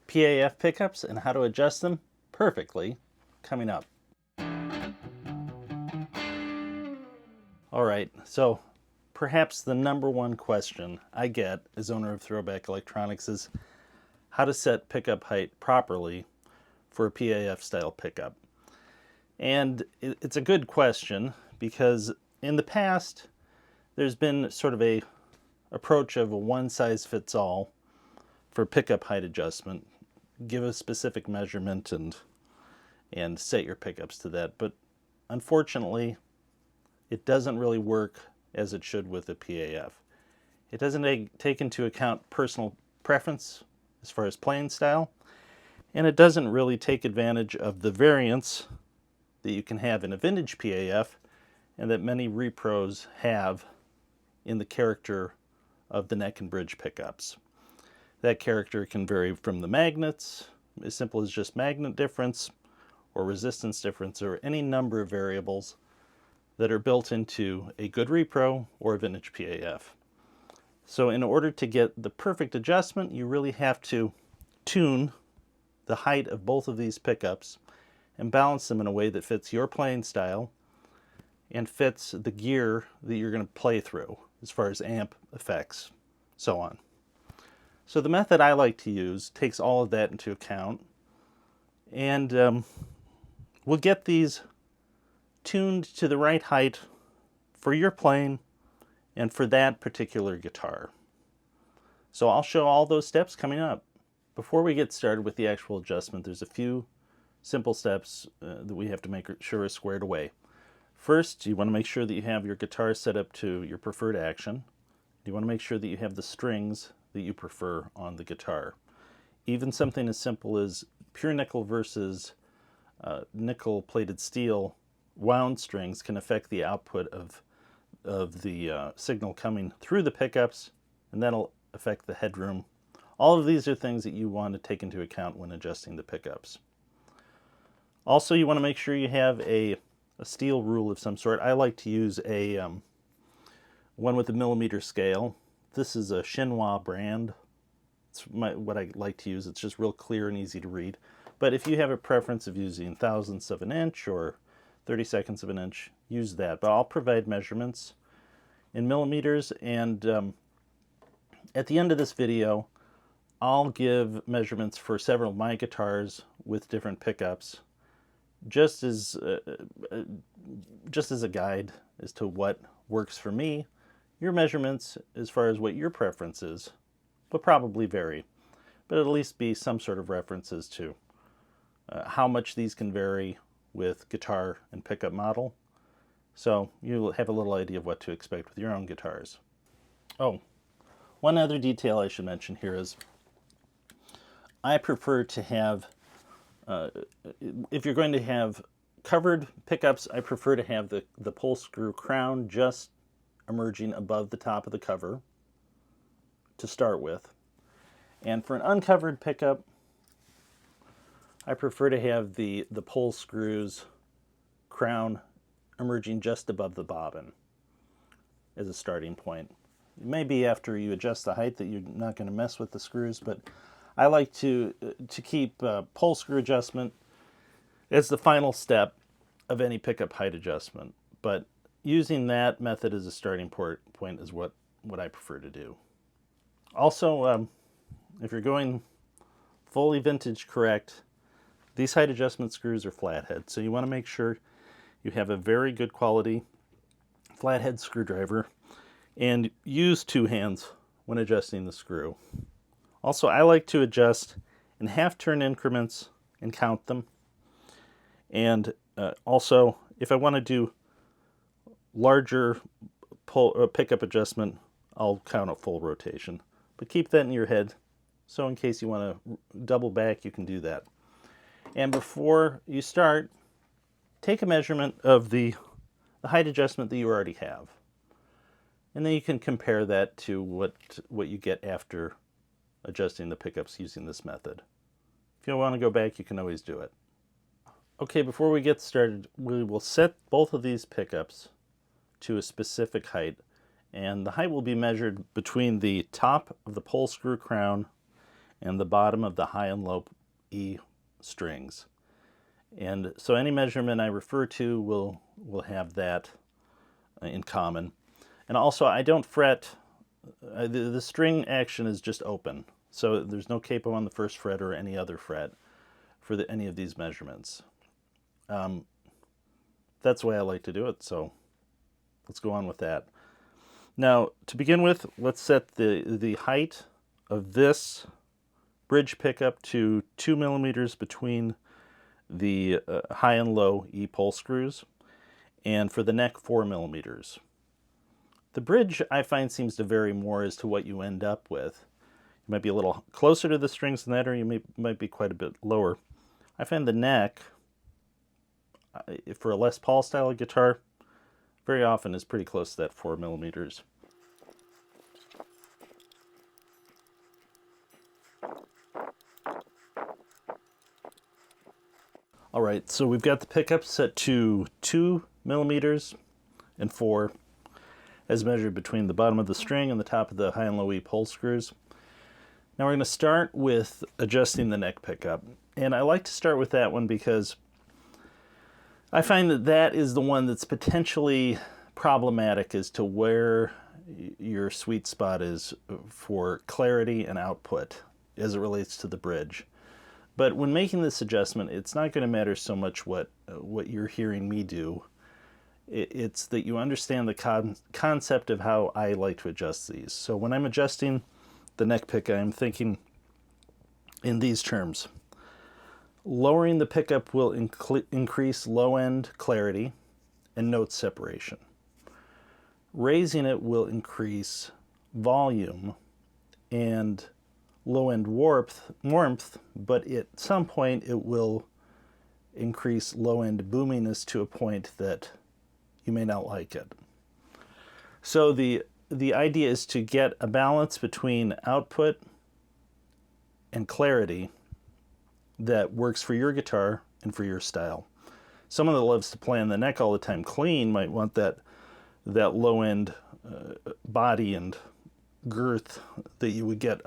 P.A.F pickups and how to adjust them perfectly coming up. Alright, so perhaps the number one question I get as owner of ThroBak Electronics is how to set pickup height properly for a P.A.F style pickup. And it's a good question because in the past there's been sort of a approach of a one-size-fits-all for pickup height adjustment. Give a specific measurement and set your pickups to that. But unfortunately, it doesn't really work as it should with a P.A.F. It doesn't take into account personal preference as far as playing style, and it doesn't really take advantage of the variance that you can have in a vintage P.A.F and that many repros have in the character of the neck and bridge pickups. That character can vary from the magnets, as simple as just magnet difference or resistance difference, or any number of variables that are built into a good repro or a vintage P.A.F. So in order to get the perfect adjustment, you really have to tune the height of both of these pickups and balance them in a way that fits your playing style and fits the gear that you're going to play through as far as amp, effects, so on. So the method I like to use takes all of that into account, and we'll get these tuned to the right height for your playing and for that particular guitar. So I'll show all those steps coming up. Before we get started with the actual adjustment, there's a few simple steps that we have to make sure are squared away. First, you want to make sure that you have your guitar set up to your preferred action. You want to make sure that you have the strings that you prefer on the guitar. Even something as simple as pure nickel versus nickel plated steel wound strings can affect the output of the signal coming through the pickups, and that'll affect the headroom. All of these are things that you want to take into account when adjusting the pickups. Also, you want to make sure you have a steel rule of some sort. I like to use a one with a millimeter scale. This is a Shinhwa brand. It's what I like to use. It's just real clear and easy to read. But if you have a preference of using thousandths of an inch or 32nds of an inch, use that. But I'll provide measurements in millimeters, and at the end of this video, I'll give measurements for several of my guitars with different pickups, just as a guide as to what works for me. Your measurements, as far as what your preference is, will probably vary, but at least be some sort of references to how much these can vary with guitar and pickup model. So you'll have a little idea of what to expect with your own guitars. Oh, one other detail I should mention here is I prefer to have, if you're going to have covered pickups, I prefer to have the pull screw crown just emerging above the top of the cover to start with. And for an uncovered pickup, I prefer to have the pull screws crown emerging just above the bobbin as a starting point. It may be after you adjust the height that you're not going to mess with the screws, but I like to keep pull screw adjustment as the final step of any pickup height adjustment. But using that method as a starting point is what I prefer to do. Also, if you're going fully vintage correct, these height adjustment screws are flathead, so you want to make sure you have a very good quality flathead screwdriver and use two hands when adjusting the screw. Also, I like to adjust in half-turn increments and count them. And also, if I want to do larger pickup adjustment, I'll count a full rotation. But keep that in your head, so in case you want to double back, you can do that. And before you start, take a measurement of the height adjustment that you already have. And then you can compare that to what you get after adjusting the pickups using this method. If you want to go back, you can always do it. Okay, before we get started, we will set both of these pickups to a specific height, and the height will be measured between the top of the pull screw crown and the bottom of the high and low E strings. And so any measurement I refer to will have that in common. And also, I don't fret. The string action is just open, so there's no capo on the first fret or any other fret for any of these measurements. That's the way I like to do it, so let's go on with that. Now, to begin with, let's set the height of this bridge pickup to 2 millimeters between the high and low E pole screws, and for the neck 4 millimeters. The bridge, I find, seems to vary more as to what you end up with. You might be a little closer to the strings than that, or you might be quite a bit lower. I find the neck, for a Les Paul style guitar, very often is pretty close to that 4 millimeters. All right, so we've got the pickup set to 2 millimeters and 4 as measured between the bottom of the string and the top of the high and low E pole screws. Now we're going to start with adjusting the neck pickup. And I like to start with that one because I find that that is the one that's potentially problematic as to where your sweet spot is for clarity and output as it relates to the bridge. But when making this adjustment, it's not going to matter so much what you're hearing me do. It's that you understand the concept of how I like to adjust these. So when I'm adjusting the neck pick, I'm thinking in these terms. Lowering the pickup will increase low-end clarity and note separation. Raising it will increase volume and low-end warmth, but at some point it will increase low-end boominess to a point that you may not like it. So the idea is to get a balance between output and clarity that works for your guitar and for your style. Someone that loves to play on the neck all the time clean might want that low-end body and girth that you would get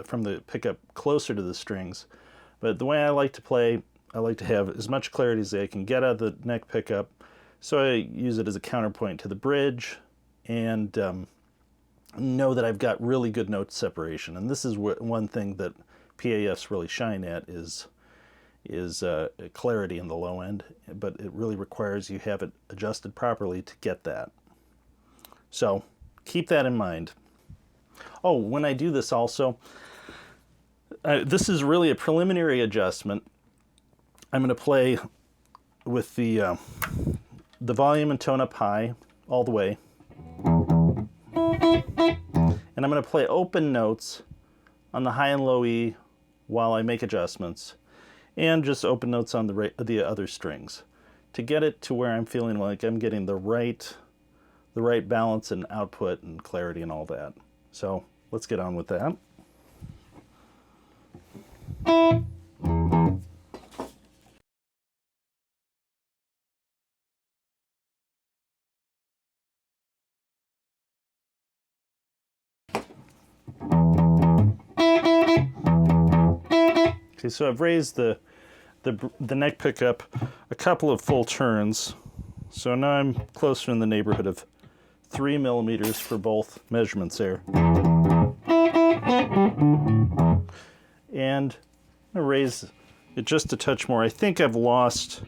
from the pickup closer to the strings. But the way I like to play, I like to have as much clarity as I can get out of the neck pickup, so I use it as a counterpoint to the bridge and know that I've got really good note separation. And this is one thing that P.A.Fs really shine at is clarity in the low end, but it really requires you have it adjusted properly to get that. So keep that in mind. Oh, when I do this also, this is really a preliminary adjustment. I'm going to play with the volume and tone up high all the way. And I'm going to play open notes on the high and low E while I make adjustments, and just open notes on the other strings to get it to where I'm feeling like I'm getting the right balance and output and clarity and all that. So let's get on with that. Okay, so I've raised the neck pickup a couple of full turns, so now I'm closer in the neighborhood of 3 millimeters for both measurements there. And I'm gonna raise it just a touch more. I think I've lost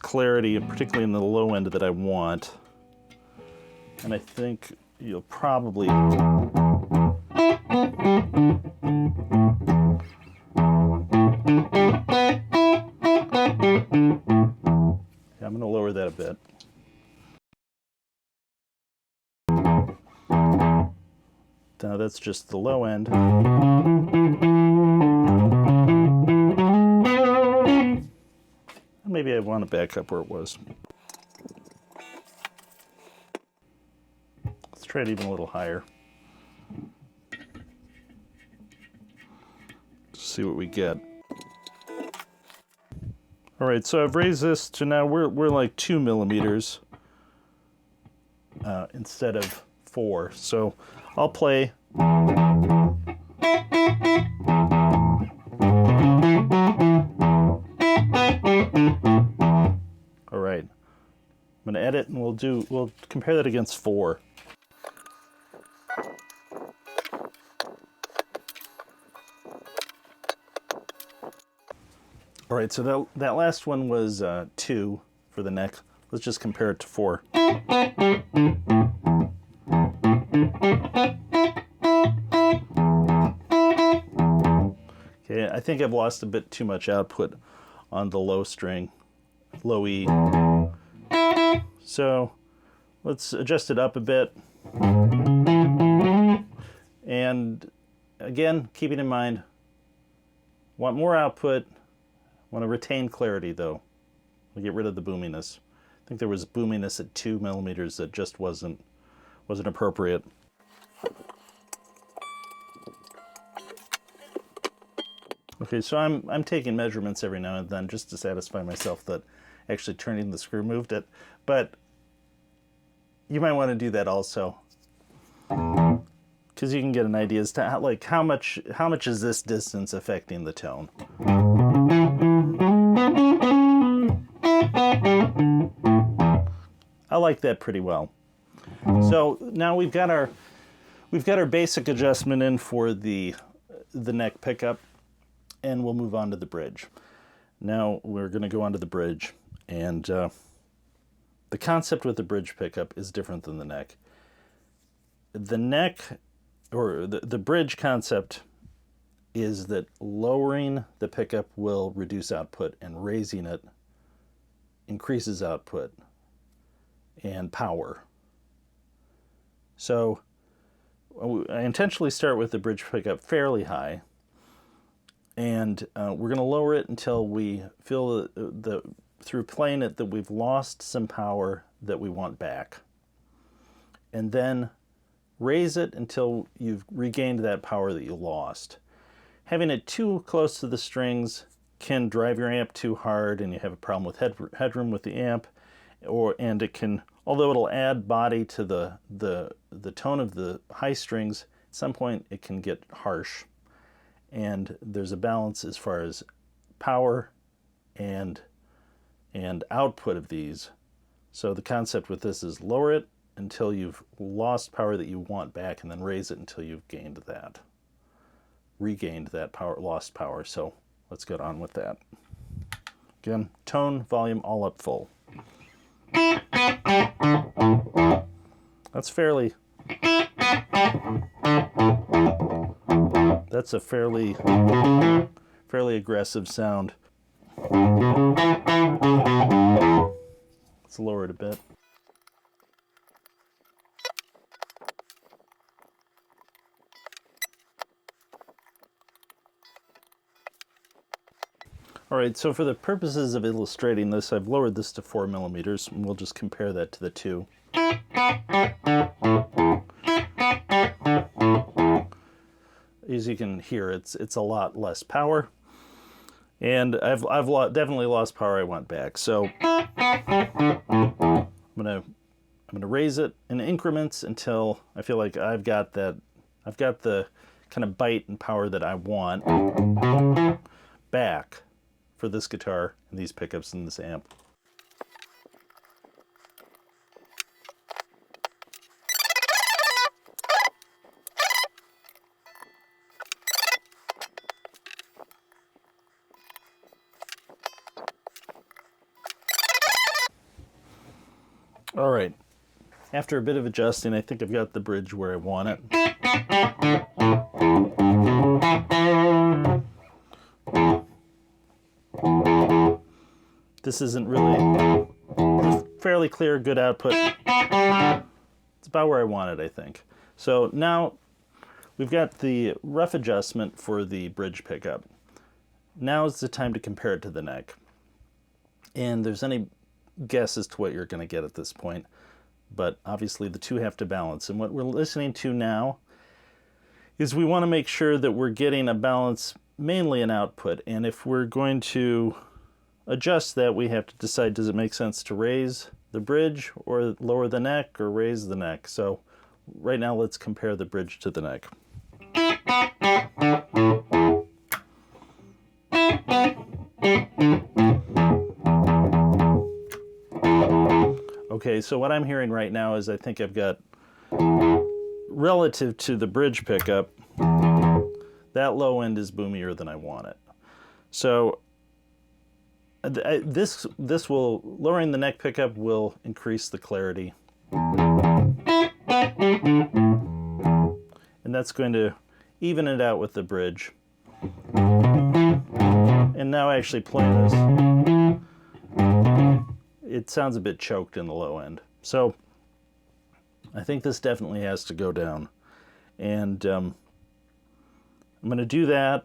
clarity, particularly in the low end that I want, and I think you'll probably. Yeah, I'm going to lower that a bit. Now that's just the low end. Maybe I want to back up where it was. Let's try it even a little higher. See what we get. All right, so I've raised this to now we're like 2 millimeters instead of 4. So I'll play. And we'll compare that against 4. All right, so that last one was 2 for the neck. Let's just compare it to 4. Okay, I think I've lost a bit too much output on the low string, low E. So let's adjust it up a bit. And again, keeping in mind, want more output, want to retain clarity though. We'll get rid of the boominess. I think there was boominess at 2 millimeters that just wasn't appropriate. Okay, so I'm taking measurements every now and then just to satisfy myself that actually turning the screw moved it. But you might want to do that also, because you can get an idea as to how much is this distance affecting the tone. I like that pretty well. So now we've got our basic adjustment in for the neck pickup, and we'll move on to the bridge. Now we're going to go on to the bridge, and the concept with the bridge pickup is different than the neck. The neck, or the bridge concept, is that lowering the pickup will reduce output, and raising it increases output and power. So I intentionally start with the bridge pickup fairly high, and we're going to lower it until we feel through playing it that we've lost some power that we want back, and then raise it until you've regained that power that you lost. Having it too close to the strings can drive your amp too hard, and you have a problem with headroom with the amp, and it can, although it'll add body to the tone of the high strings, at some point it can get harsh. And there's a balance as far as power and output of these. So the concept with this is lower it until you've lost power that you want back, and then raise it until you've regained that lost power. So let's get on with that. Again, tone, volume, all up full. That's a fairly aggressive sound. Let's lower it a bit. All right, so for the purposes of illustrating this, I've lowered this to 4 millimeters, and we'll just compare that to the 2. As you can hear, it's a lot less power, and I've definitely lost power I want back. So I'm gonna raise it in increments until I feel like I've got the kind of bite and power that I want back for this guitar and these pickups and this amp. All right, after a bit of adjusting, I think I've got the bridge where I want it. This isn't really fairly clear, good output. It's about where I want it, I think. So now we've got the rough adjustment for the bridge pickup. Now is the time to compare it to the neck. And there's any guess as to what you're going to get at this point, but obviously the two have to balance. And what we're listening to now is we want to make sure that we're getting a balance mainly in output. And if we're going to adjust that, we have to decide, does it make sense to raise the bridge or lower the neck or raise the neck? So right now let's compare the bridge to the neck. Okay, Okay, so what I'm hearing right now is I think I've got, relative to the bridge pickup, that low end is boomier than I want it. So this will, lowering the neck pickup will increase the clarity. And that's going to even it out with the bridge. And now I actually play this. It sounds a bit choked in the low end. So I think this definitely has to go down. And I'm going to do that.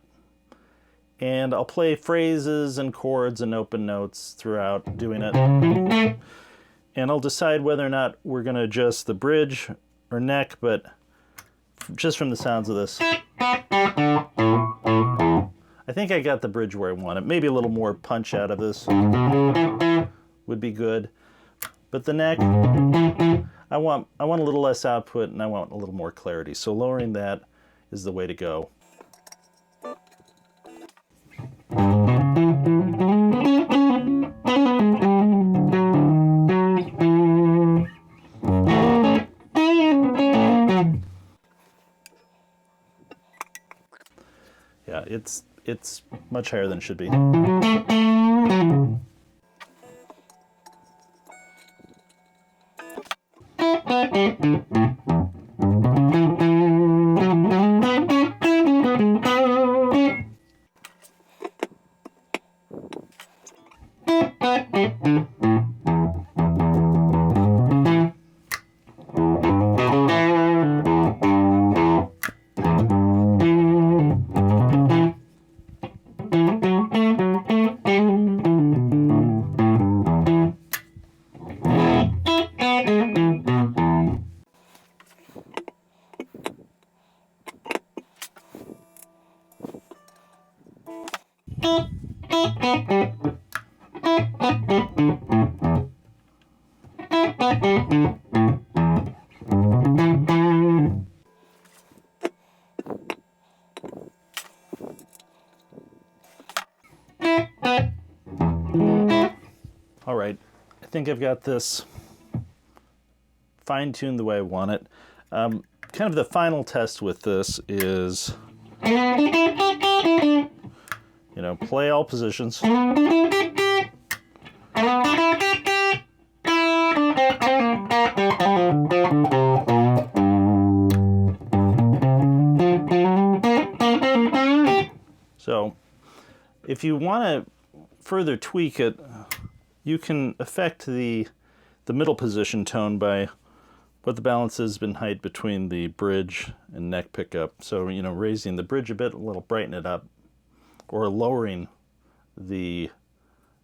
And I'll play phrases and chords and open notes throughout doing it. And I'll decide whether or not we're going to adjust the bridge or neck, but just from the sounds of this, I think I got the bridge where I want it. Maybe a little more punch out of this would be good. But the neck, I want a little less output and I want a little more clarity. So lowering that is the way to go. Yeah, it's much higher than it should be. All right, I think I've got this fine-tuned the way I want it. Kind of the final test with this is, play all positions. So, if you want to further tweak it, you can affect the middle position tone by what the balance is in height between the bridge and neck pickup. So, raising the bridge a bit, a little brighten it up, or lowering the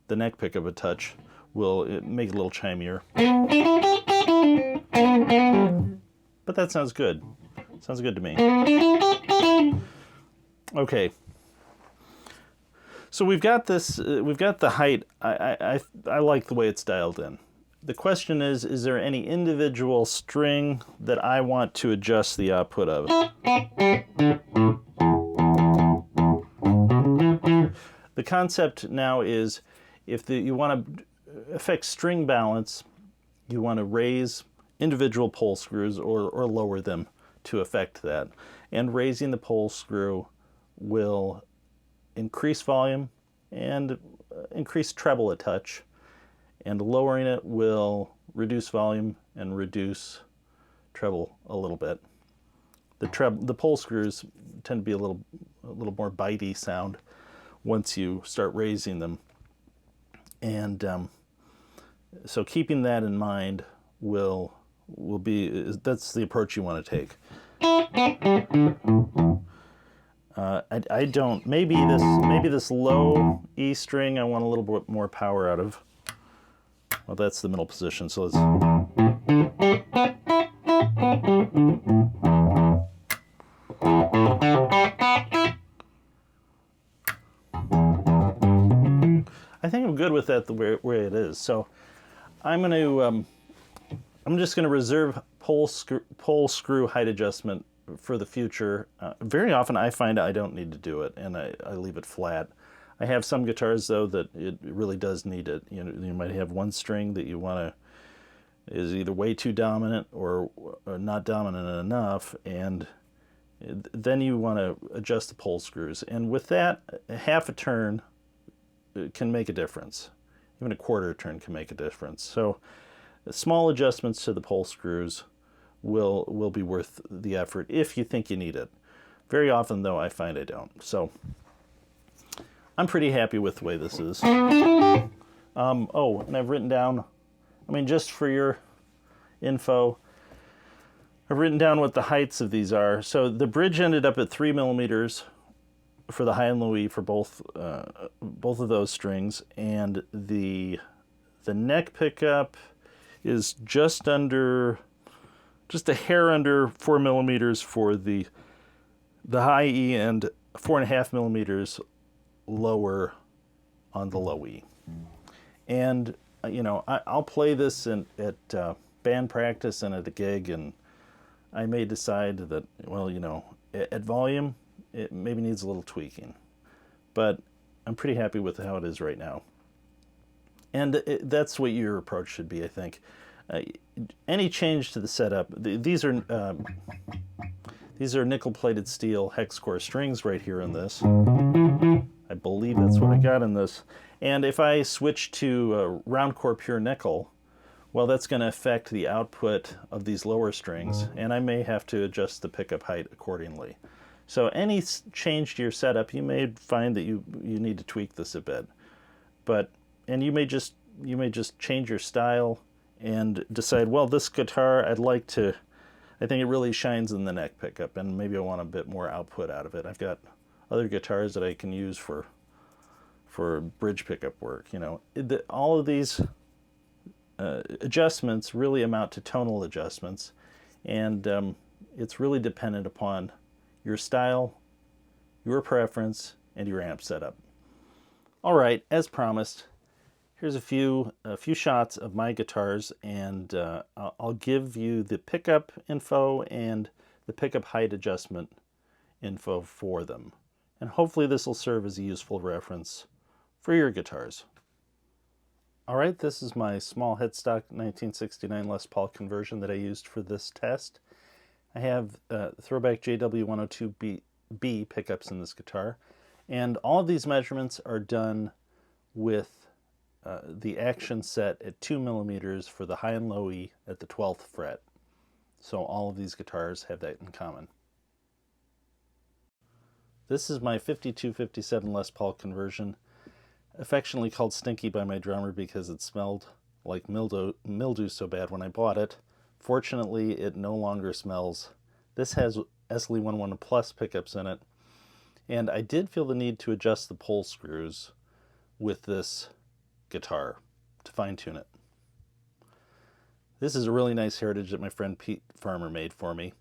neck pickup a touch will make it a little chimier. But that sounds good. Sounds good to me. Okay. So we've got this. We've got the height. I like the way it's dialed in. The question is there any individual string that I want to adjust the output of? The concept now is if you want to affect string balance, you want to raise individual pole screws or lower them to affect that. And raising the pole screw will increase volume and increase treble a touch, and lowering it will reduce volume and reduce treble a little bit. The pole screws tend to be a little more bitey sound once you start raising them, and so keeping that in mind will be, that's the approach you want to take. I don't, maybe this low E string I want a little bit more power out of. Well, that's the middle position, so let's... I think I'm good with that the way it is. So I'm just going to reserve pole screw height adjustment for the future. Very often I find I don't need to do it, and I leave it flat. I have some guitars though that it really does need it. You might have one string that you want is either way too dominant or not dominant enough, and then you want to adjust the pole screws. And with that, half a turn can make a difference. Even a quarter turn can make a difference. So small adjustments to the pole screws will be worth the effort if you think you need it. Very often, though, I find I don't. So I'm pretty happy with the way this is. Oh, and I've written down, I mean, just for your info, I've written down what the heights of these are. So the bridge ended up at 3 millimeters for the high and low E for both of those strings, and the neck pickup is just a hair under 4 millimeters for the high E and 4.5 millimeters lower on the low E. And you know, I'll play this at band practice and at a gig, and I may decide that, well, you know, at volume it maybe needs a little tweaking, but I'm pretty happy with how it is right now. And that's what your approach should be, I think. Any change to the setup, these are nickel-plated steel hex core strings right here in this. I believe that's what I got in this. And if I switch to round core pure nickel, well, that's going to affect the output of these lower strings, and I may have to adjust the pickup height accordingly. So any change to your setup, you may find that you need to tweak this a bit. And you may just change your style and decide, well, this guitar I think it really shines in the neck pickup, and maybe I want a bit more output out of it. I've got other guitars that I can use for bridge pickup work. You know, all of these adjustments really amount to tonal adjustments, and it's really dependent upon your style, your preference, and your amp setup. All right, as promised, here's a few shots of my guitars, and I'll give you the pickup info and the pickup height adjustment info for them. And hopefully this will serve as a useful reference for your guitars. All right, this is my small headstock 1969 Les Paul conversion that I used for this test. I have ThroBak JW-102B pickups in this guitar, and all of these measurements are done with the action set at 2 millimeters for the high and low E at the 12th fret. So all of these guitars have that in common. This is my 52-57 Les Paul conversion, affectionately called Stinky by my drummer because it smelled like mildew so bad when I bought it. Fortunately, it no longer smells. This has SLE-101 Plus pickups in it, and I did feel the need to adjust the pole screws with this guitar to fine-tune it. This is a really nice Heritage that my friend Pete Farmer made for me.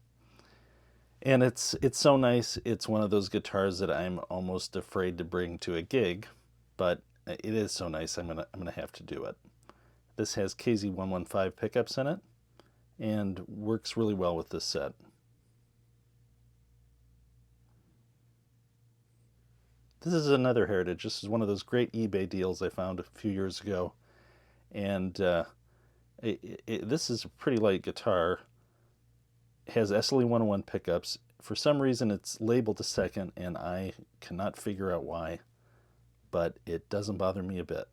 And it's so nice. It's one of those guitars that I'm almost afraid to bring to a gig, but it is so nice I'm gonna have to do it. This has KZ-115 pickups in it and works really well with this set. This is another Heritage. This is one of those great eBay deals I found a few years ago, and this is a pretty light guitar. It has SLE-101 pickups. For some reason it's labeled a second, and I cannot figure out why, but it doesn't bother me a bit.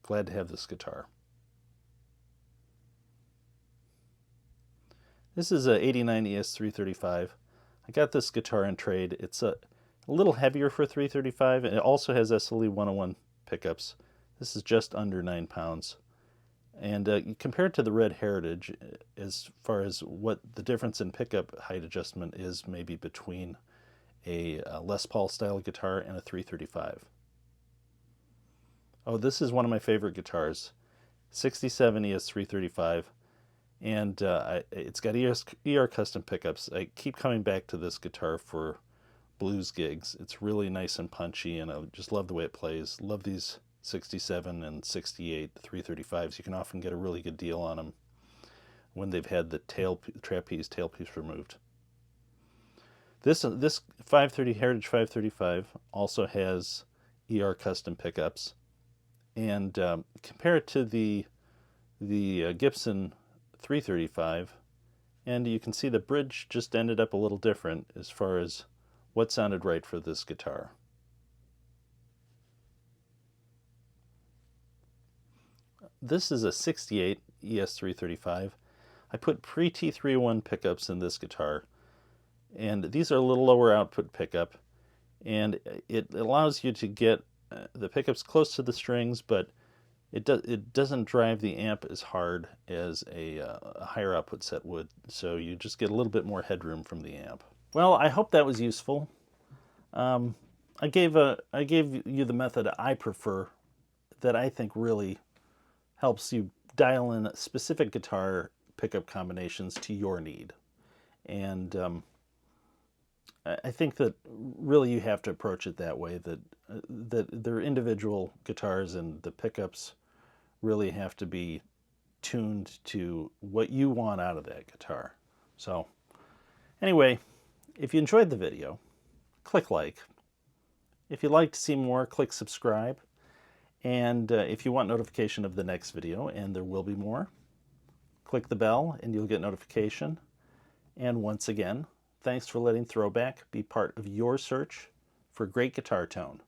Glad to have this guitar. This is a '89 ES-335. I got this guitar in trade. It's a little heavier for 335, and it also has SLE-101 pickups. This is just under 9 pounds. And compared to the Red Heritage, as far as what the difference in pickup height adjustment is maybe between a Les Paul style guitar and a 335. Oh, this is one of my favorite guitars, 67 ES-335. And it's got ER-Custom pickups. I keep coming back to this guitar for blues gigs. It's really nice and punchy, and I just love the way it plays. Love these 67 and 68 335s. You can often get a really good deal on them when they've had the trapeze tailpiece removed. This Heritage 535 also has ER-Custom pickups, and compare it to the Gibson ES-335, and you can see the bridge just ended up a little different as far as what sounded right for this guitar. This is a 68 ES-335. I put Pre-T-301 pickups in this guitar, and these are a little lower output pickup, and it allows you to get the pickups close to the strings, but it doesn't drive the amp as hard as a higher output set would, so you just get a little bit more headroom from the amp. Well, I hope that was useful. I gave you the method I prefer, that I think really helps you dial in specific guitar pickup combinations to your need. And I think that really you have to approach it that way, that they're individual guitars and the pickups really have to be tuned to what you want out of that guitar. So anyway, if you enjoyed the video, click like. If you'd like to see more, click subscribe. And if you want notification of the next video, and there will be more, click the bell and you'll get notification. And once again, thanks for letting ThroBak be part of your search for great guitar tone.